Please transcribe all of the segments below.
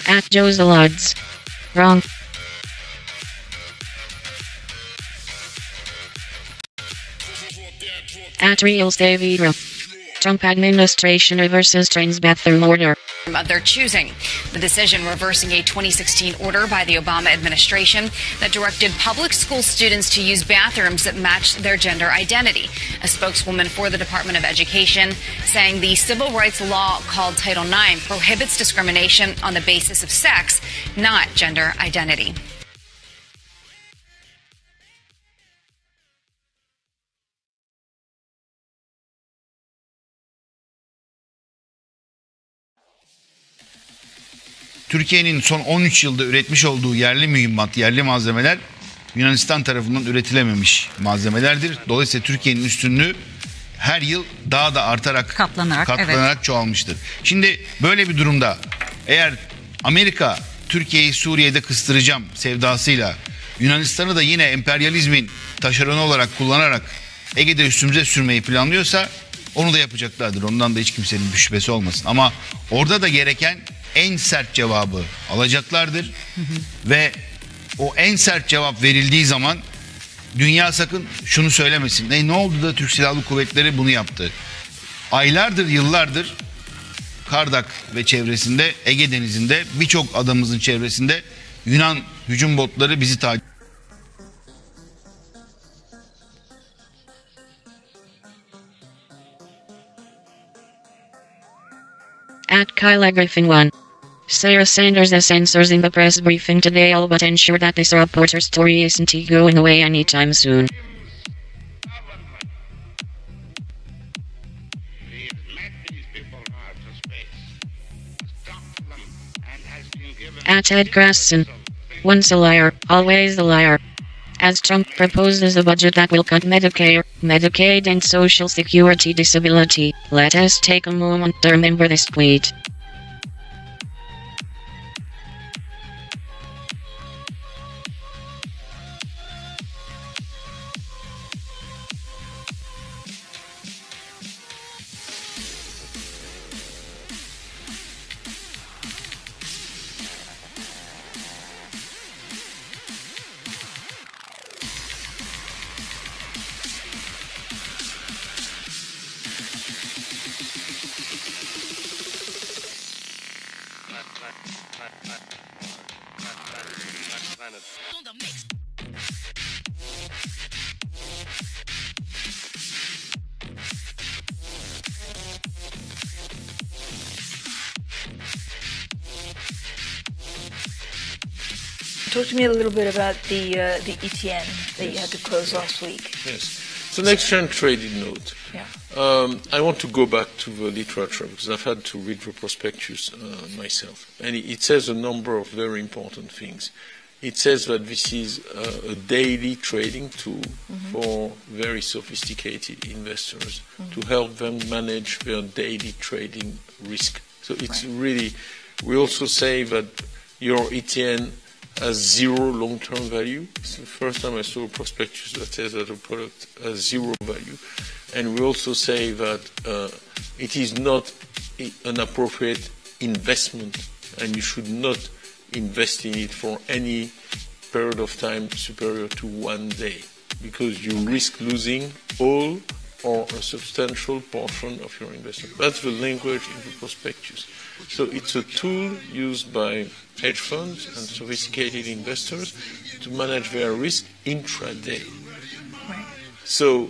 At Joe's Alards. Wrong. At Real Stavira. Trump administration reverses trains bathroom order. Of their choosing. The decision reversing a 2016 order by the Obama administration that directed public school students to use bathrooms that match their gender identity. A spokeswoman for the Department of Education saying the civil rights law called Title IX prohibits discrimination on the basis of sex, not gender identity. Türkiye'nin son 13 yılda üretmiş olduğu yerli mühimmat, yerli malzemeler Yunanistan tarafından üretilememiş malzemelerdir. Dolayısıyla Türkiye'nin üstünlüğü her yıl daha da artarak, katlanarak evet, çoğalmıştır. Şimdi böyle bir durumda eğer Amerika Türkiye'yi Suriye'de kıstıracağım sevdasıyla Yunanistan'ı da yine emperyalizmin taşeronu olarak kullanarak Ege'de üstümüze sürmeyi planlıyorsa onu da yapacaklardır. Ondan da hiç kimsenin bir şüphesi olmasın. Ama orada da gereken en sert cevabı alacaklardır. Ve o en sert cevap verildiği zaman dünya sakın şunu söylemesin. Ne oldu da Türk Silahlı Kuvvetleri bunu yaptı? Aylardır, yıllardır Kardak ve çevresinde, Ege Denizi'nde birçok adamımızın çevresinde Yunan hücum botları bizi takip. At Kyla Griffin 1. Sarah Sanders has answers in the press briefing today, all but ensure that this reporter story isn't going away anytime soon. At Ed Grasson. Once a liar, always a liar. As Trump proposes a budget that will cut Medicare, Medicaid and Social Security disability, let us take a moment to remember this tweet. Talk to me a little bit about the ETN that you had to close last week. Yes, it's an exchange-traded note. Yeah. I want to go back to the literature because I've had to read the prospectus myself. And it says a number of very important things. It says that this is a daily trading tool for very sophisticated investors to help them manage their daily trading risk. So it's really, we also say that your ETN has zero long-term value. It's the first time I saw a prospectus that says that a product has zero value. And we also say that it is not an appropriate investment and you should not invest in it for any period of time superior to 1 day because you risk losing all or a substantial portion of your investment. That's the language in the prospectus. So it's a tool used by hedge funds and sophisticated investors to manage their risk intraday. Right. So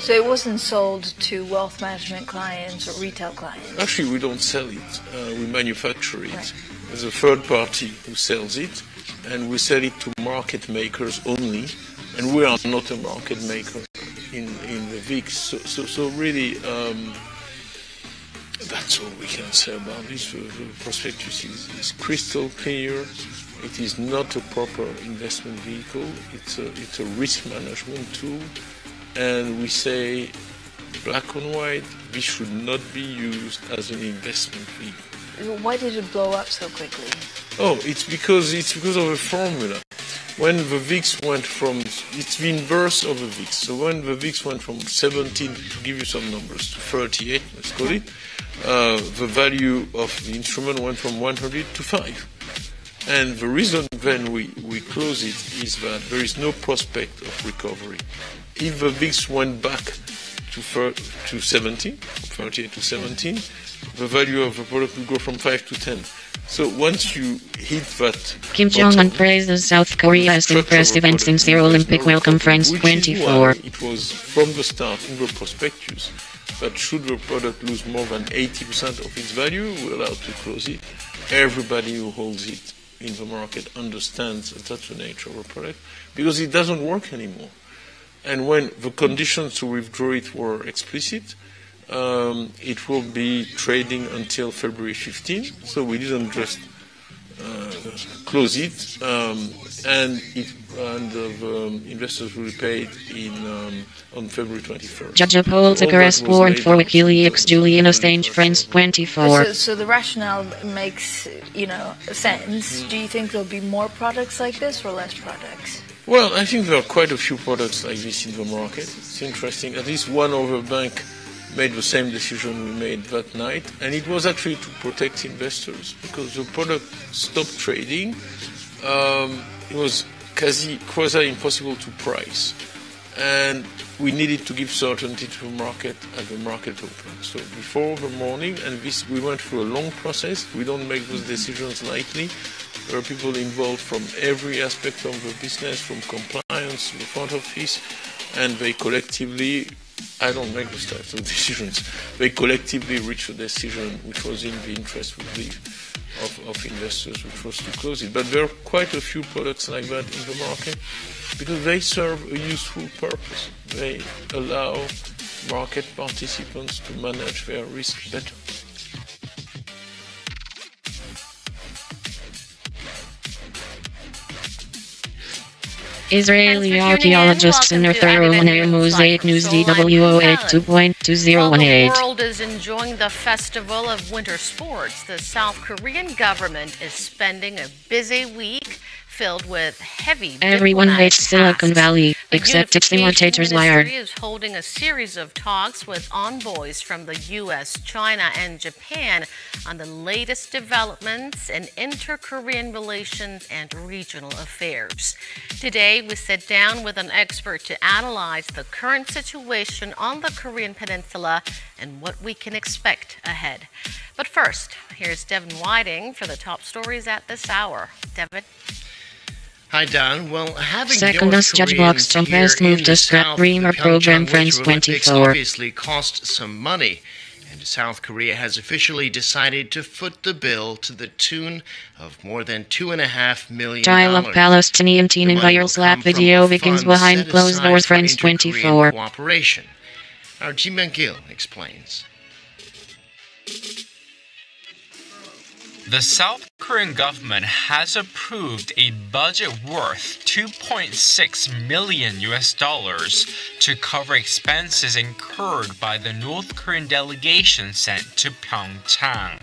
it wasn't sold to wealth management clients or retail clients? Actually, we don't sell it. We manufacture it. Right. There's a third party who sells it, and we sell it to market makers only, and we are not a market maker in the VIX. So really, that's all we can say about this. The prospectus is crystal clear. It is not a proper investment vehicle. It's a risk management tool. And we say, black and white, this should not be used as an investment vehicle. Why did it blow up so quickly? Oh, it's because of a formula. when the VIX went from, it's the inverse of the VIX. So when the VIX went from 17, to give you some numbers, to 38, let's call it, the value of the instrument went from 100 to 5. And the reason then we close it is that there is no prospect of recovery. If the VIX went back to 17, 38 to 17, the value of the product will go from 5 to 10. So once you hit that Kim Jong-un praises South Korea's impressive and sincere Olympic welcome France 24. It was from the start in the prospectus that should the product lose more than 80% of its value, we're allowed to close it. Everybody who holds it in the market understands that that's the nature of a product because it doesn't work anymore. And when the conditions to withdraw it were explicit, it will be trading until February 15. So we didn't just close it, and the investors will pay it on February 21st. Judge upholds arrest warrant for WikiLeaks Julian Assange France 24. So the rationale makes, sense. Do you think there'll be more products like this or less products? Well, I think there are quite a few products like this in the market. It's interesting. At least one other bank made the same decision we made that night, and it was actually to protect investors because the product stopped trading. It was quasi impossible to price, and we needed to give certainty to the market at the market open. So before the morning, and we went through a long process. We don't make those decisions lightly. There are people involved from every aspect of the business, from compliance to the front office, and they collectively, I don't make those types of decisions, they collectively reached a decision which was in the interest, we believe, of investors, which was to close it. But there are quite a few products like that in the market because they serve a useful purpose. They allow market participants to manage their risk better. Israeli archaeologists unearth a Roman mosaic. News DW082.2018. While the world is enjoying the festival of winter sports, the South Korean government is spending a busy week filled with heavy Everyone hates Silicon tasks. Valley, The except its imitators Unification wired. Ministry is holding a series of talks with envoys from the U.S., China, and Japan on the latest developments in inter-Korean relations and regional affairs. Today, we sit down with an expert to analyze the current situation on the Korean Peninsula and what we can expect ahead. But first, here's Devin Whiting for the top stories at this hour. Devin? Hi, Don. Well, having Second North Judge Koreans Block's here move in to the scrap South, Dreamer the program Pyeongchang France Winter Olympics 24. obviously cost some money, and South Korea has officially decided to foot the bill to the tune of more than $2.5 million. Trial of Palestinian teen in viral slap video begins behind closed doors France 24. Cooperation. Our Ji Myung-gil explains. The South Korean government has approved a budget worth $2.6 million to cover expenses incurred by the North Korean delegation sent to Pyeongchang.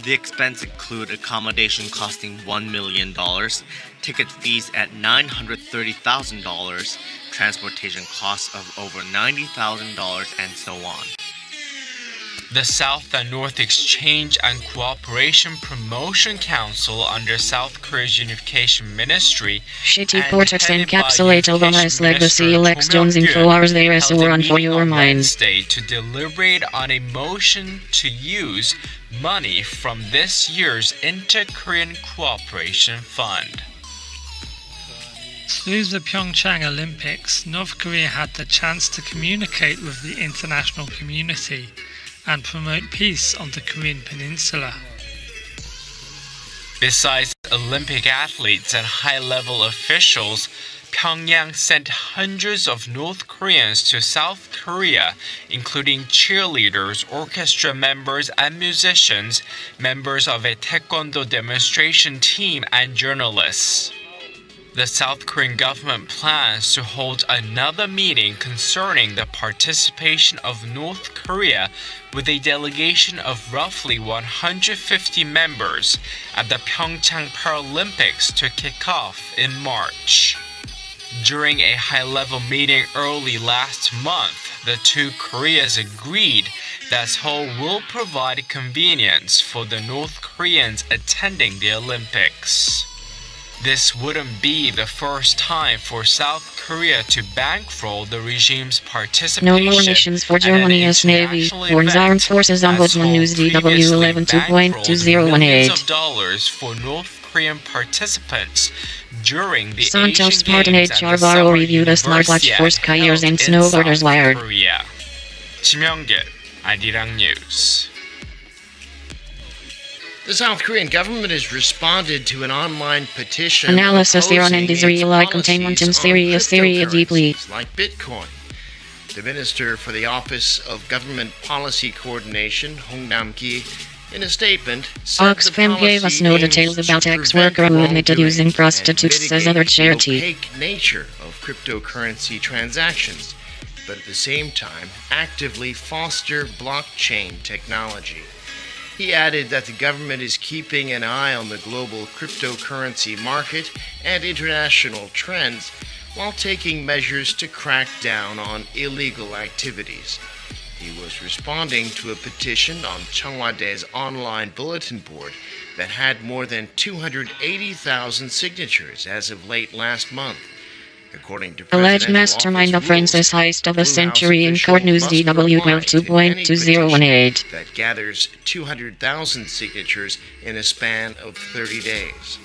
The expenses include accommodation costing $1 million, ticket fees at $930,000, transportation costs of over $90,000, and so on. The South and North Exchange and Cooperation Promotion Council under South Korea's Unification Ministry Shitty Portex encapsulate Obama's legacy. Alex Jones info hours there is a run for your mind. Wednesday to deliberate on a motion to use money from this year's Inter-Korean Cooperation Fund. Through the Pyeongchang Olympics, North Korea had the chance to communicate with the international community and promote peace on the Korean Peninsula. Besides Olympic athletes and high-level officials, Pyongyang sent hundreds of North Koreans to South Korea, including cheerleaders, orchestra members, and musicians, members of a taekwondo demonstration team, and journalists. The South Korean government plans to hold another meeting concerning the participation of North Korea with a delegation of roughly 150 members at the Pyeongchang Paralympics to kick off in March. During a high-level meeting early last month, the two Koreas agreed that Seoul will provide convenience for the North Koreans attending the Olympics. This wouldn't be the first time for South Korea to bankroll the regime's participation. No more missions for Germany's Navy, warns Armed Forces Ombudsman News DW 11.2.2018. Of dollars for North Korean participants during the Santos Asian Spartan Games HR and the Barrow Summer reviewed a smartwatch for skiers and Universiade held in snowboarders South wired. Korea. 지명길, 아리랑 뉴스. The South Korean government has responded to an online petition Analysis Iran and opposing Israeli its containment in policies Syria on deeply. cryptocurrencies like Bitcoin. The Minister for the Office of Government Policy Coordination, Hong Nam-ki, in a statement, said the Oxfam gave us policy no aims details to about ex-worker prevent who admitted wrongdoing using prostitutes, and says other mitigate charity. the opaque nature of cryptocurrency transactions, but at the same time, actively foster blockchain technology. He added that the government is keeping an eye on the global cryptocurrency market and international trends while taking measures to crack down on illegal activities. He was responding to a petition on Cheongwade's online bulletin board that had more than 280,000 signatures as of late last month. According to Alleged presidential mastermind of office rules, Francis Heist of the Blue House century in official Court News must DW reply to any 12.2018. petition that gathers 200,000 signatures in a span of 30 days.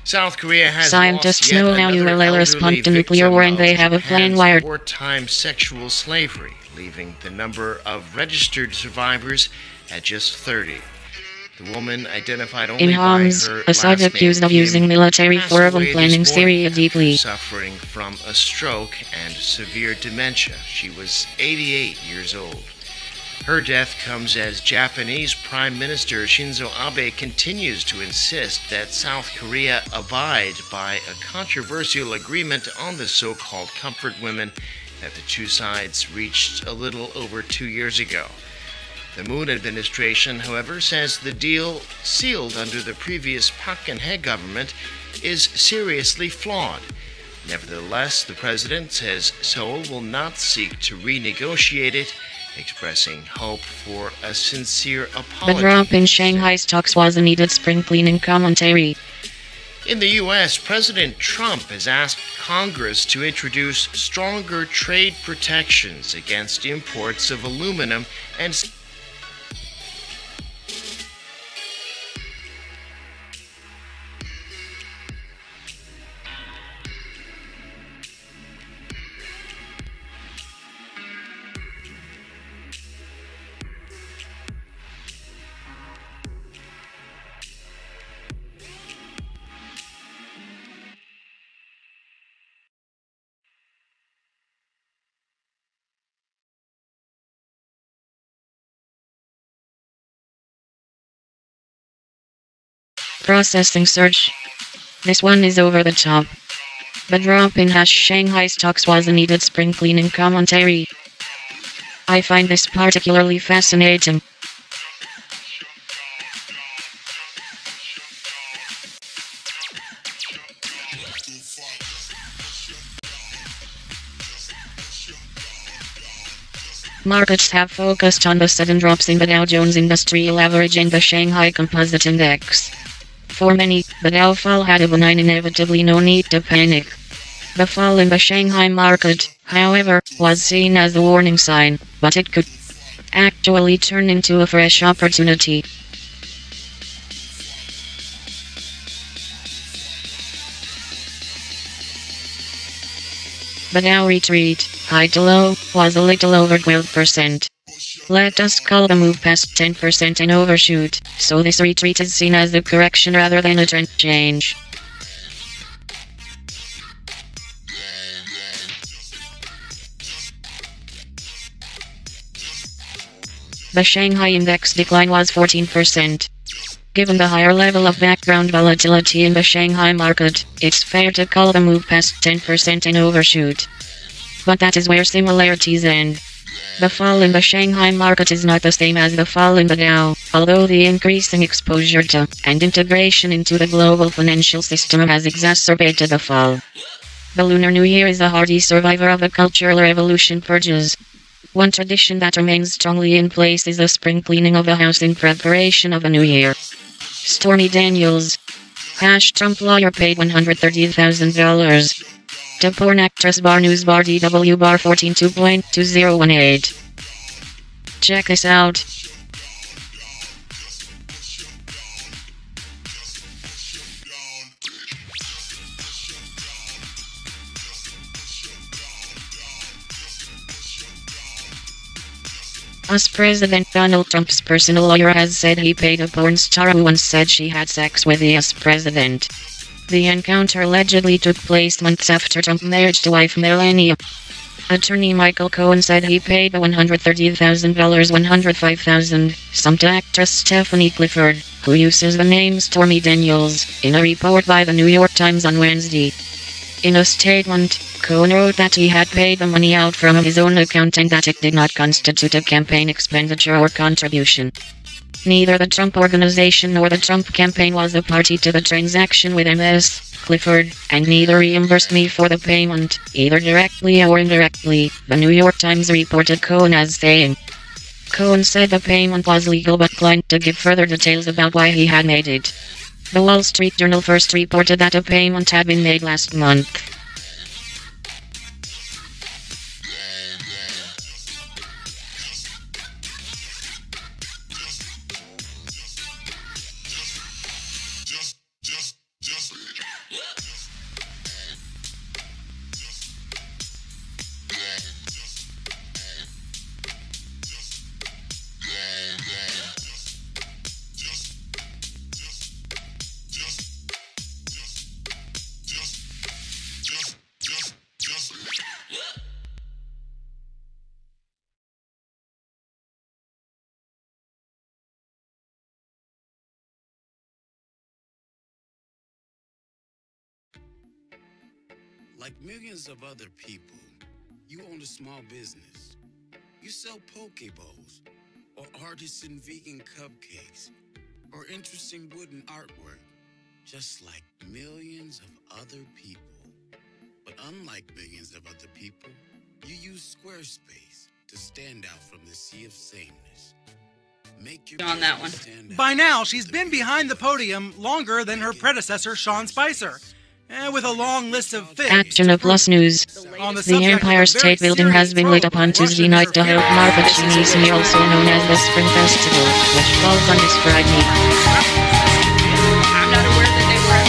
South Korea has Scientists lost yet know how another ULL elderly respond to nuclear victim war and they of have a plan Japan's wired. wartime sexual slavery, leaving the number of registered survivors at just 30. The woman, identified only In by Homs, her Assad last accused name, of using Kim, military passed for urban away this planning morning Syria after deeply. suffering from a stroke and severe dementia. She was 88 years old. Her death comes as Japanese Prime Minister Shinzo Abe continues to insist that South Korea abide by a controversial agreement on the so-called comfort women that the two sides reached a little over 2 years ago. The Moon administration, however, says the deal sealed under the previous Park Geun-hye government is seriously flawed. Nevertheless, the president says Seoul will not seek to renegotiate it, expressing hope for a sincere The apology. drop in Shanghai's talks was a needed spring cleaning commentary. In the U.S., President Trump has asked Congress to introduce stronger trade protections against imports of aluminum and Processing search. This one is over the top. The drop in Shanghai's talks was a needed spring cleaning commentary. I find this particularly fascinating. Markets have focused on the sudden drops in the Dow Jones Industrial Average and the Shanghai Composite Index. For many, the Dow fall had a benign inevitably no need to panic. The fall in the Shanghai market, however, was seen as a warning sign, but it could actually turn into a fresh opportunity. The Dow retreat, high to low, was a little over 12%. Let us call the move past 10% an overshoot, so this retreat is seen as a correction rather than a trend change. The Shanghai index decline was 14%. Given the higher level of background volatility in the Shanghai market, it's fair to call the move past 10% an overshoot. But that is where similarities end. The fall in the Shanghai market is not the same as the fall in the Dow, although the increasing exposure to and integration into the global financial system has exacerbated the fall. The Lunar New Year is a hardy survivor of the cultural revolution purges. One tradition that remains strongly in place is the spring cleaning of the house in preparation of the new year. Stormy Daniels, #Trump lawyer paid $130,000. To porn actress News DW 142.2018. Check this out. US President Donald Trump's personal lawyer has said he paid a porn star who once said she had sex with the US president. The encounter allegedly took place months after Trump's marriage to wife Melania. Attorney Michael Cohen said he paid the $130,000 $105,000 some to actress Stephanie Clifford, who uses the name Stormy Daniels, in a report by the New York Times on Wednesday. In a statement, Cohen wrote that he had paid the money out from his own account and that it did not constitute a campaign expenditure or contribution. Neither the Trump Organization nor the Trump campaign was a party to the transaction with Ms. Clifford, and neither reimbursed me for the payment, either directly or indirectly, the New York Times reported Cohen as saying. Cohen said the payment was legal but declined to give further details about why he had made it. The Wall Street Journal first reported that a payment had been made last month. Like millions of other people, you own a small business. You sell poke bowls, or artisan vegan cupcakes, or interesting wooden artwork, just like millions of other people. But unlike millions of other people, you use Squarespace to stand out from the sea of sameness. Make your on that one. By now, she's been behind the podium longer than her predecessor, Sean Spicer. With a long list of things. Action Plus News. The Empire State Building has been lit up on Tuesday night to help mark the Chinese New Year, also known as the Spring Festival, which falls on this Friday. I'm not aware that they were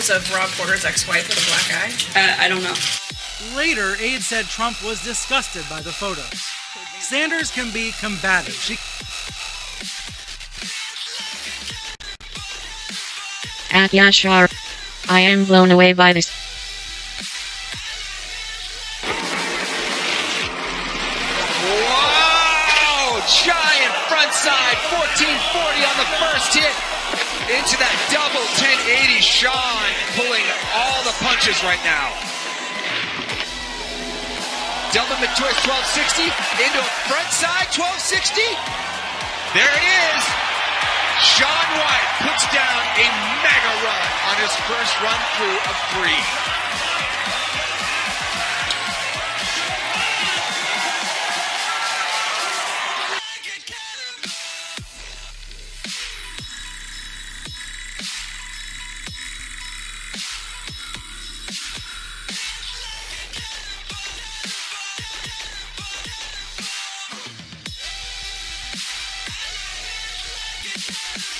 of Rob Porter's ex-wife with a black eye? I don't know. Later, Aide said Trump was disgusted by the photos. Sanders can be combative. At Yashar, I am blown away by this. Wow! Giant front side, 1440 on the first hit. Into that double 1080, Sean pulling all the punches right now. Delta twist 1260 into a front side 1260. There it is. Sean White puts down a mega run on his first run through of 3.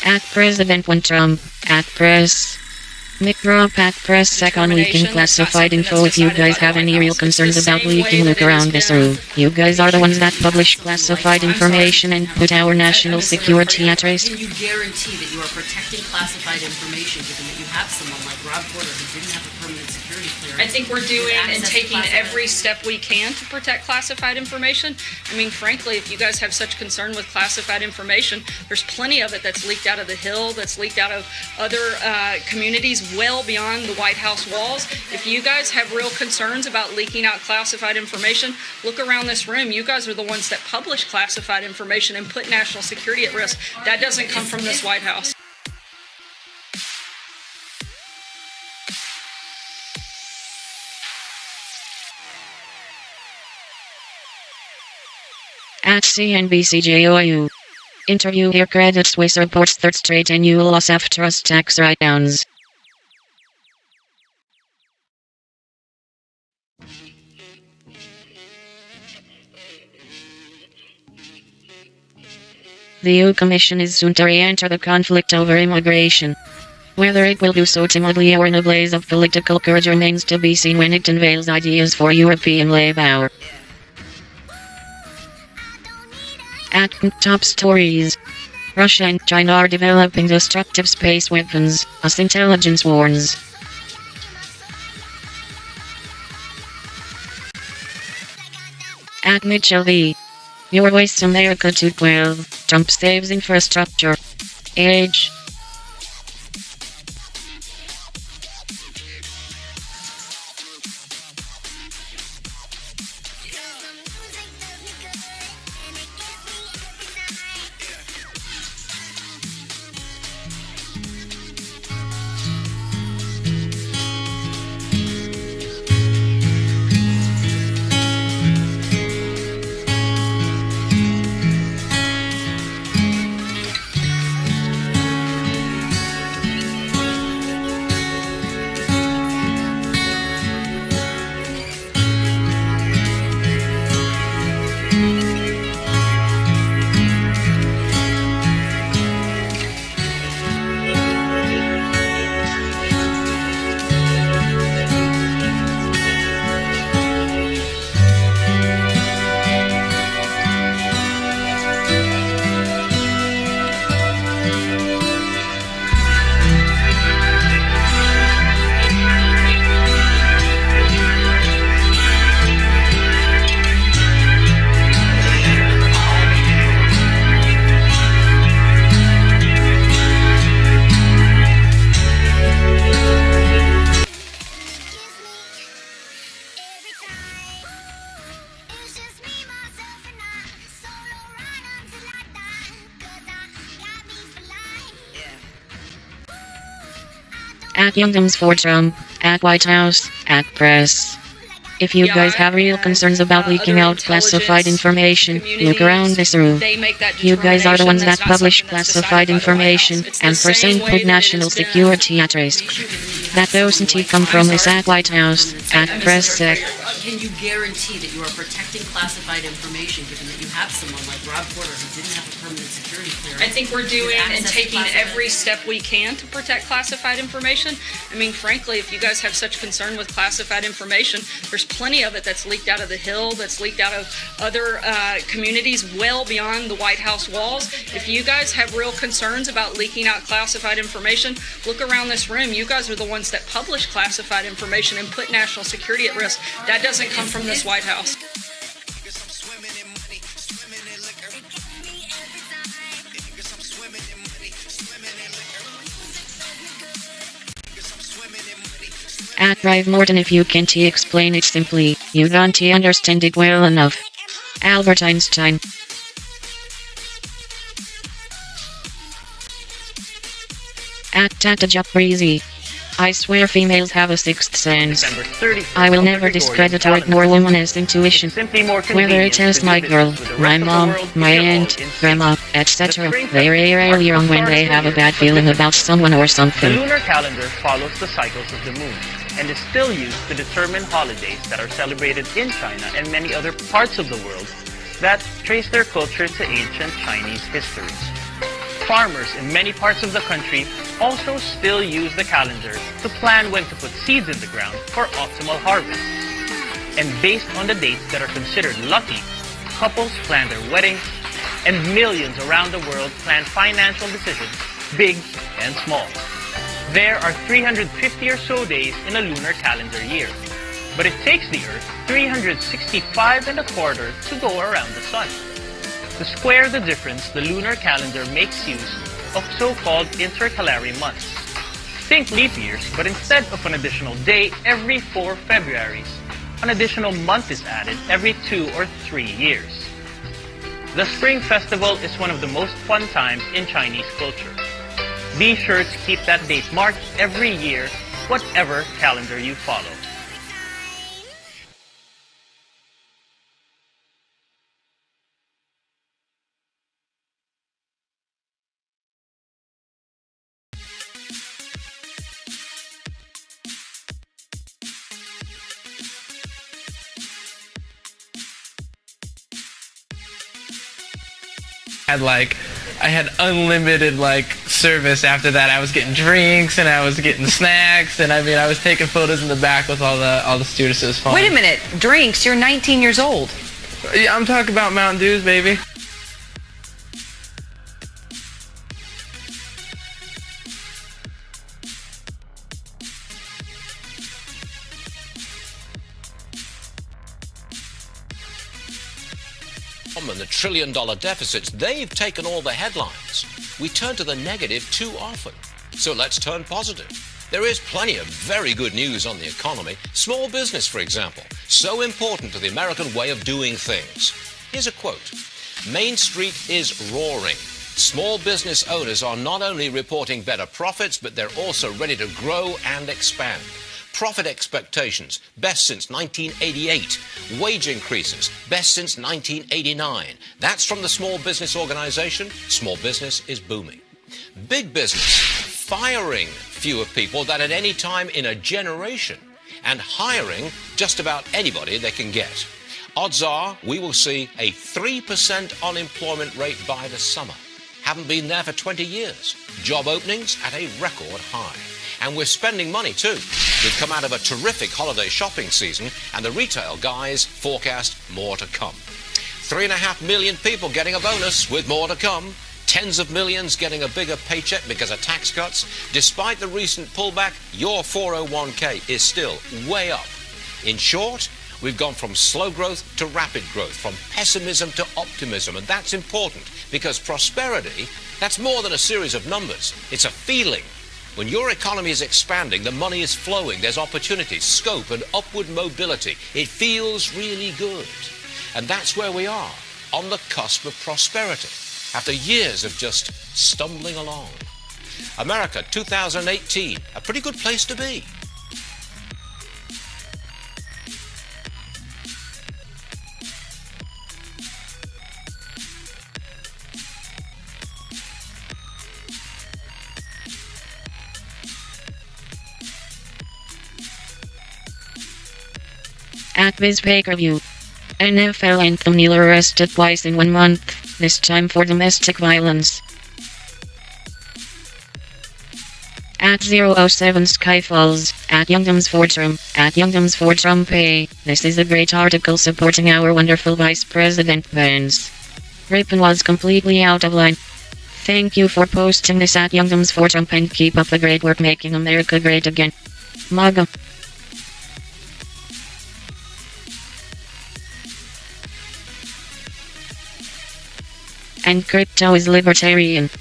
At President 1 Trump. At Press. McRop at Press Sec on leaking classified info. If you guys have any real concerns about leaking, look around this room. You guys are the ones that publish classified information and put our national security at risk. Can you guarantee that you are protecting classified information given that you have someone like Rob Porter who didn't have a permanent security clearance? I think we're doing and taking every step we can to protect classified information. I mean, frankly, if you guys have such concern with classified information, there's plenty of it that's leaked out of the Hill, that's leaked out of other communities well beyond the White House walls. If you guys have real concerns about leaking out classified information, look around this room. You guys are the ones that publish classified information and put national security at risk. That doesn't come from this White House. At CNBCJOU. Interview here. Credit Suisse reports third straight annual loss after trust tax write-downs. The EU Commission is soon to re-enter the conflict over immigration. Whether it will do so timidly or in a blaze of political courage remains to be seen when it unveils ideas for European labour. At top stories. Russia and China are developing destructive space weapons, as intelligence warns. At Mitchell V. Your voice America 212. Trump saves infrastructure. Age. At Youngdums for Trump. At White House. At Press. If you guys have real concerns about leaking out classified information, look around this room. You guys are the ones that publish classified information and put national security at risk. That doesn't come from this at White House, at Press Sec. Can you guarantee that you are protecting classified information given that you have someone like Rob Porter who didn't have a permanent security clearance? I think we're doing and taking every step we can to protect classified information. I mean, frankly, if you guys have such concern with classified information, there's plenty of it that's leaked out of the Hill, that's leaked out of other communities well beyond the White House walls. If you guys have real concerns about leaking out classified information, look around this room. You guys are the ones that publish classified information and put national security at risk. That doesn't come from this White House. At Drive Morton, if you can't explain it simply, you don't understand it well enough. Albert Einstein. At Tata Japrizi. I swear females have a sixth sense. I will never discredit or ignore woman's intuition. Whether it is my girl, my mom, my aunt, grandma, etc. They are rarely wrong when they have a bad feeling about someone or something. The lunar calendar follows the cycles of the moon and is still used to determine holidays that are celebrated in China and many other parts of the world that trace their culture to ancient Chinese history. Farmers in many parts of the country also still use the calendar to plan when to put seeds in the ground for optimal harvest. And based on the dates that are considered lucky, couples plan their weddings, and millions around the world plan financial decisions, big and small. There are 350 or so days in a lunar calendar year, but it takes the Earth 365 and a quarter to go around the Sun. To square the difference, the lunar calendar makes use of so-called intercalary months. Think leap years, but instead of an additional day every 4 Februaries, an additional month is added every 2 or 3 years. The Spring Festival is one of the most fun times in Chinese culture. Be sure to keep that date marked every year, whatever calendar you follow. I had unlimited service after that. I was getting drinks and I was getting snacks, and I was taking photos in the back with all the students. It was fun. Wait a minute, drinks? You're 19 years old. Yeah, I'm talking about Mountain Dews, baby. And the trillion-dollar deficits, they've taken all the headlines. We turn to the negative too often. So let's turn positive. There is plenty of very good news on the economy. Small business, for example, so important to the American way of doing things. Here's a quote. Main Street is roaring. Small business owners are not only reporting better profits, but they're also ready to grow and expand. Profit expectations, best since 1988. Wage increases, best since 1989. That's from the Small Business Organization. Small business is booming. Big business, firing fewer people than at any time in a generation, and hiring just about anybody they can get. Odds are we will see a 3% unemployment rate by the summer. Haven't been there for 20 years. Job openings at a record high. And we're spending money too. We've come out of a terrific holiday shopping season, and the retail guys forecast more to come. 3.5 million people getting a bonus, with more to come. Tens of millions getting a bigger paycheck because of tax cuts. Despite the recent pullback, your 401k is still way up. In short, we've gone from slow growth to rapid growth, from pessimism to optimism, and that's important because prosperity, that's more than a series of numbers. It's a feeling. When your economy is expanding, the money is flowing, there's opportunity, scope, and upward mobility. It feels really good. And that's where we are, on the cusp of prosperity, after years of just stumbling along. America, 2018, a pretty good place to be. At Viz pay-per-view. NFL anthem Neil arrested twice in 1 month, this time for domestic violence. At 007 Skyfalls, at Youngdom's for Trump, at Youngdom's for Trump pay. This is a great article supporting our wonderful Vice President Vance. Ripon was completely out of line. Thank you for posting this at Youngdom's for Trump, and keep up the great work making America great again. MAGA. And crypto is libertarian.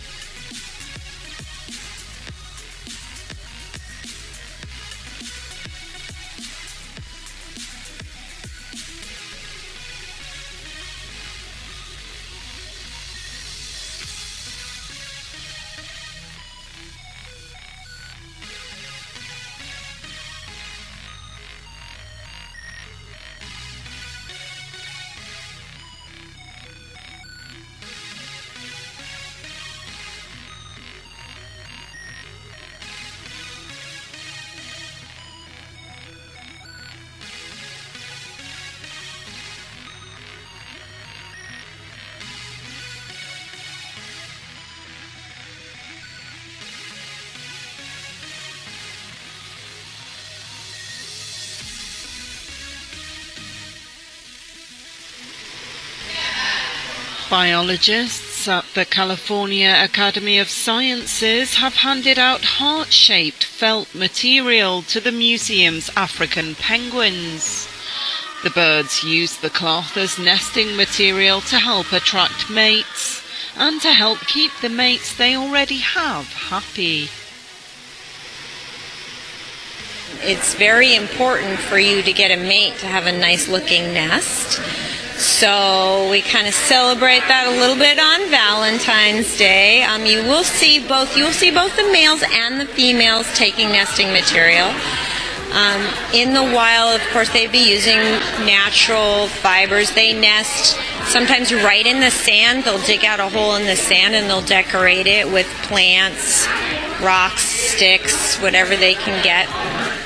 Biologists at the California Academy of Sciences have handed out heart-shaped felt material to the museum's African penguins. The birds use the cloth as nesting material to help attract mates and to help keep the mates they already have happy. It's very important for you to get a mate to have a nice looking nest. So we kind of celebrate that a little bit on Valentine's Day. You'll see both the males and the females taking nesting material. In the wild, of course, they'd be using natural fibers. They nest sometimes right in the sand. They'll dig out a hole in the sand and they'll decorate it with plants, rocks, sticks, whatever they can get.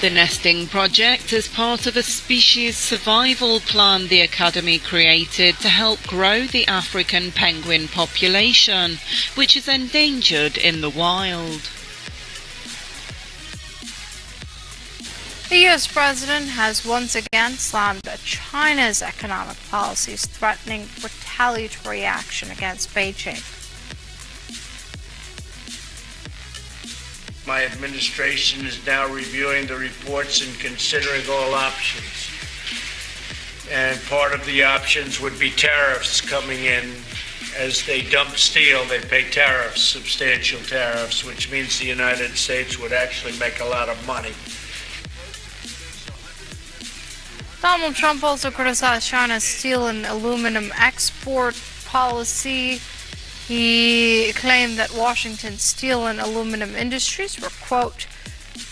The nesting project is part of a species survival plan the Academy created to help grow the African penguin population, which is endangered in the wild. The U.S. president has once again slammed China's economic policies, threatening retaliatory action against Beijing. My administration is now reviewing the reports and considering all options. And part of the options would be tariffs coming in. As they dump steel, they pay tariffs, substantial tariffs, which means the United States would actually make a lot of money. Donald Trump also criticized China's steel and aluminum export policy. He claimed that Washington's steel and aluminum industries were, quote,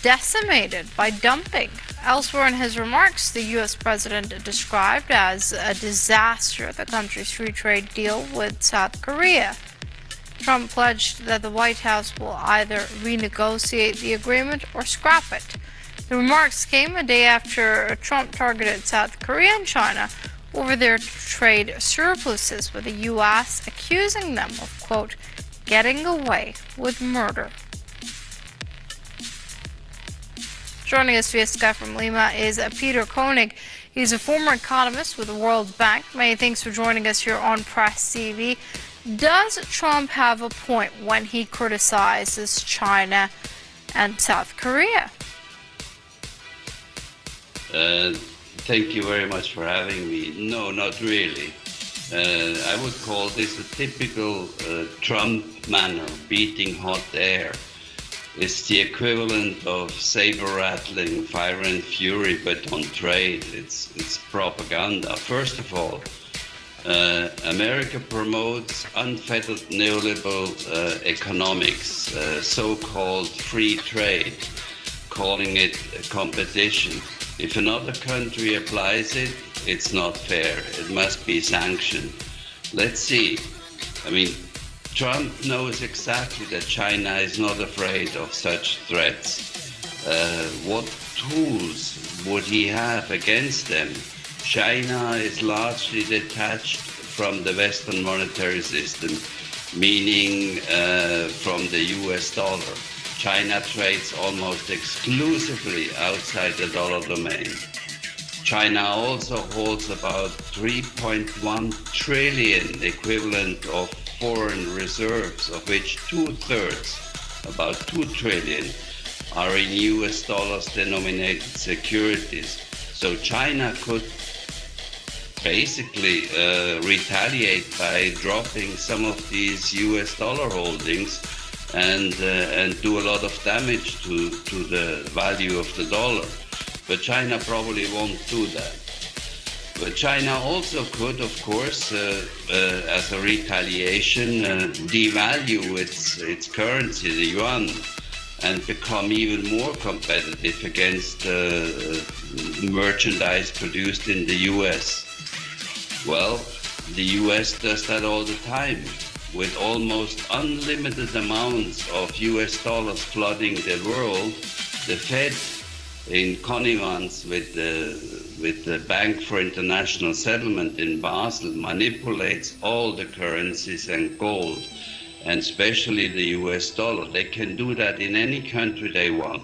decimated by dumping. Elsewhere in his remarks, the U.S. president described as a disaster the country's free trade deal with South Korea. Trump pledged that the White House will either renegotiate the agreement or scrap it. The remarks came a day after Trump targeted South Korea and China over their trade surpluses, with the U.S. accusing them of, quote, getting away with murder. Joining us via Skype from Lima is Peter Koenig. He's a former economist with the World Bank. Many thanks for joining us here on Press TV. Does Trump have a point when he criticizes China and South Korea? Thank you very much for having me. No, not really. I would call this a typical Trump manner, beating hot air. It's the equivalent of saber-rattling fire and fury, but on trade. It's propaganda. First of all, America promotes unfettered neoliberal economics, so-called free trade, calling it competition. If another country applies it, it's not fair. It must be sanctioned. Let's see. I mean, Trump knows exactly that China is not afraid of such threats. What tools would he have against them? China is largely detached from the Western monetary system, meaning from the US dollar. China trades almost exclusively outside the dollar domain. China also holds about 3.1 trillion equivalent of foreign reserves, of which 2/3, about 2 trillion, are in US dollars denominated securities. So China could basically retaliate by dropping some of these US dollar holdings and do a lot of damage to the value of the dollar. But China probably won't do that. But China also could, of course, as a retaliation, devalue its currency, the yuan, and become even more competitive against merchandise produced in the US. Well, the US does that all the time, with almost unlimited amounts of US dollars flooding the world. The Fed, in connivance with the Bank for International Settlement in Basel, manipulates all the currencies and gold, and especially the US dollar. They can do that in any country they want.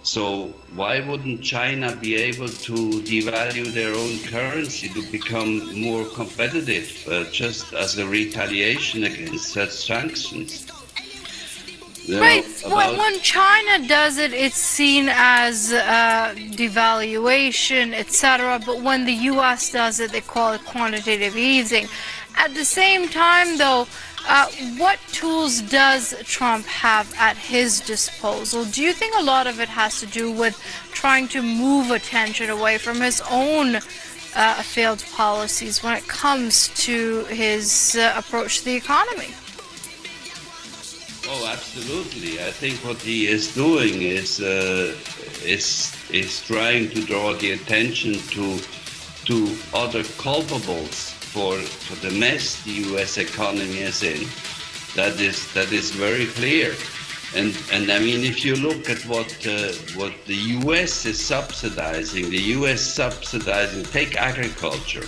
So why wouldn't China be able to devalue their own currency to become more competitive, just as a retaliation against such sanctions? Right. When China does it, it's seen as devaluation, etc. But when the U.S. does it, they call it quantitative easing. At the same time, though, what tools does Trump have at his disposal? Do you think a lot of it has to do with trying to move attention away from his own failed policies when it comes to his approach to the economy? Oh, absolutely. I think what he is doing is trying to draw the attention to other culpables for the mess the U.S. economy is in. That is very clear. And I mean, if you look at what the U.S. is subsidizing, take agriculture.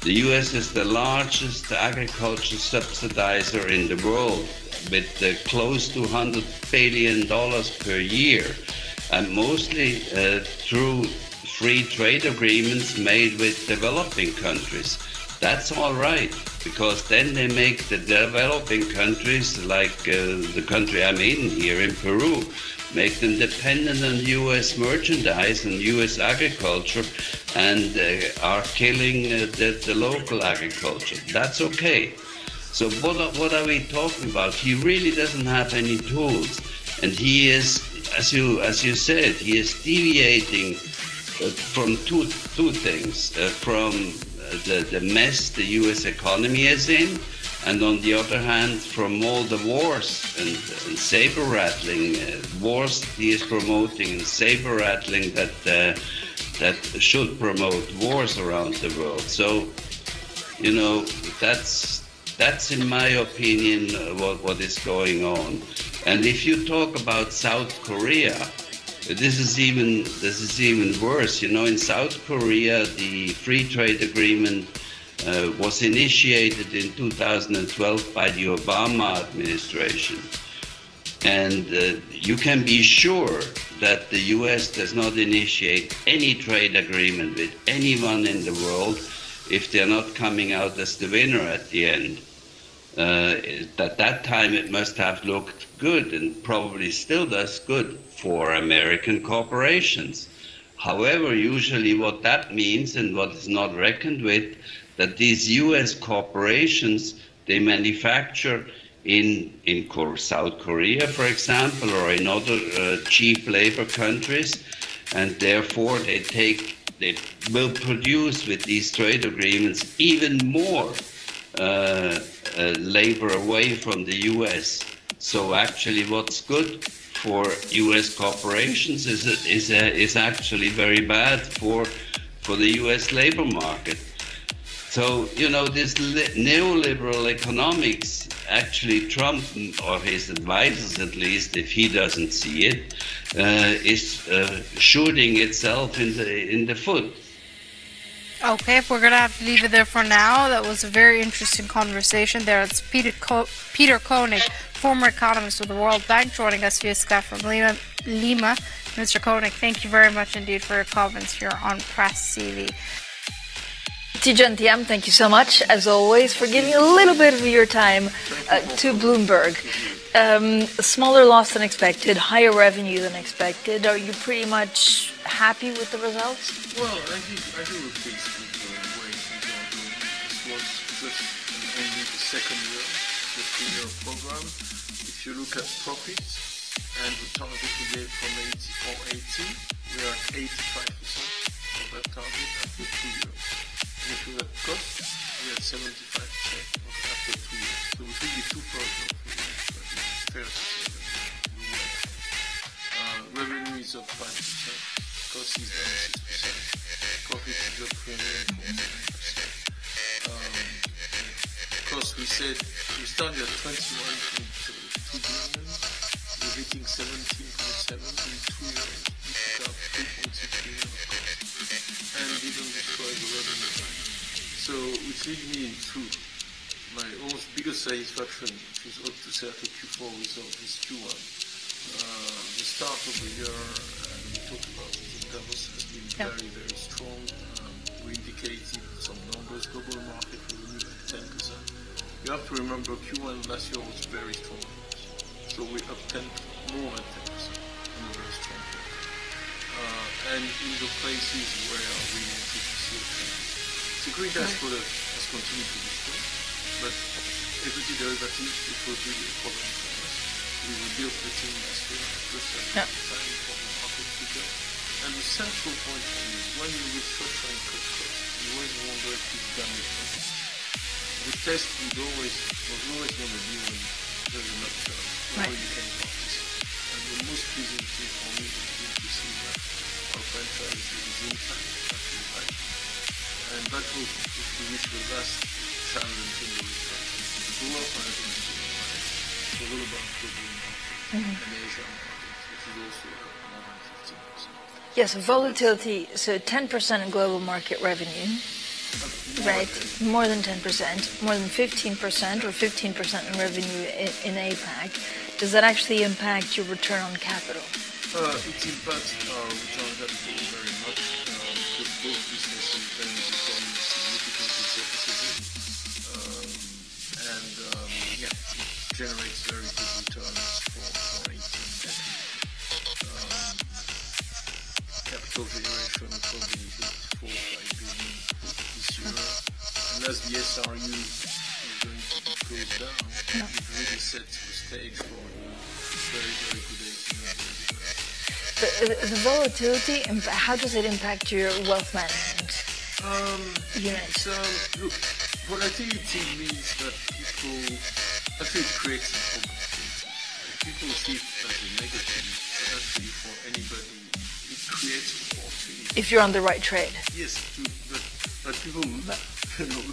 The U.S. is the largest agriculture subsidizer in the world, with close to $100 billion per year, and mostly through free trade agreements made with developing countries. That's all right, because then they make the developing countries, like the country I'm in here in Peru, make them dependent on U.S. merchandise and U.S. agriculture, and are killing the local agriculture. That's okay. So what are we talking about? He really doesn't have any tools, and he is, as you said, he is deviating from two things: from the mess the U.S. economy is in, and on the other hand, from all the wars and saber-rattling wars he is promoting, and saber-rattling that should promote wars around the world. So, you know, that's in my opinion what is going on. And if you talk about South Korea, this is even worse. You know, in South Korea, the free trade agreement was initiated in 2012 by the Obama administration. And you can be sure that the US does not initiate any trade agreement with anyone in the world if they're not coming out as the winner at the end. At that time it must have looked good, and probably still does good, for American corporations. However, usually what that means, and what is not reckoned with, that these US corporations, they manufacture in South Korea, for example, or in other cheap labor countries, and therefore they will produce with these trade agreements even more labor away from the US. So actually what's good for US corporations is actually very bad for the US labor market. So, you know, this neoliberal economics, actually Trump, or his advisors at least, if he doesn't see it, is shooting itself in the foot. Okay, we're going to have to leave it there for now. That was a very interesting conversation there. It's Peter Koenig, former economist with the World Bank, joining us via Skype from Lima. Mr. Koenig, thank you very much indeed for your comments here on Press TV. Tidjane Thiam, thank you so much, as always, for giving a little bit of your time to Bloomberg. A smaller loss than expected, higher revenue than expected. Are you pretty much happy with the results? Well, I think we're pleased with the way things are doing. This was just only the second year of the 3-year program. If you look at profits and the target we gave from 18, we are at 85% of that target after 2 years. And if you look at costs, we are at 75% after 2 years. So we should be 2/3 of the year. Fair to say that we were. Revenue is up 5%, cost is down 6%, profit is up 349%. Cost, we said we started at 21.2 billion, we're hitting 17.7 in 2 years. We took out 3.6 billion of cost and didn't destroy the revenue line. So which leads me to my almost biggest satisfaction, which is up to say at the Q4 result, is Q1. The start of the year talked about in Davos has been very, very strong. We indicated some numbers, global market revenue at 10%. You have to remember Q1 last year was very strong. So we're up more than 10% in a very strong quarter. And in the places where we wanted to see a trend. Securitized product has continued to be strong, but equity derivatives, it was really a problem for us. We rebuilt the team last year, just at the time for the market figure. And the central point for me is when you restructure and cut costs, you always wonder if it's damage. The test was always going to be when there's an upturn, where you can participate. And the most pleasing thing for me has been to see that our franchise is intact, actually high. And that was, if you wish, the last challenge in the restructuring. To go up on it was all about global markets and Asian markets, which is also up more than 15%. Yes, volatility, so 10% in global market revenue. Right, more than 10%, more than 15% or 15% in revenue in APAC. Does that actually impact your return on capital? It impacts our return on capital very much because both businesses then become significantly profitable. It generates very good returns for our team. Capital generation probably hit 4 or 5 billion this year. And as the SRU is going to be closed down, it really sets the stage for a very, very good 18 years. The volatility, how does it impact your wealth management unit? Look, volatility means that people actually create some problems. People see it as a negative, but actually for anybody, it creates opportunity. If you're on the right trade. Yes, but people, the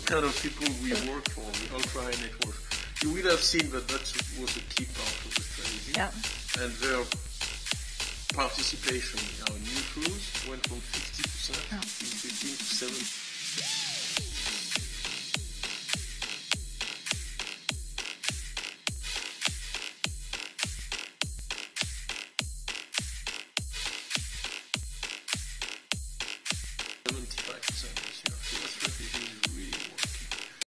kind of people we work for, the ultra high net worth, you will have seen that was a key part of the strategy. Yeah. And their participation in our new flows went from 50% to 15 to 7%.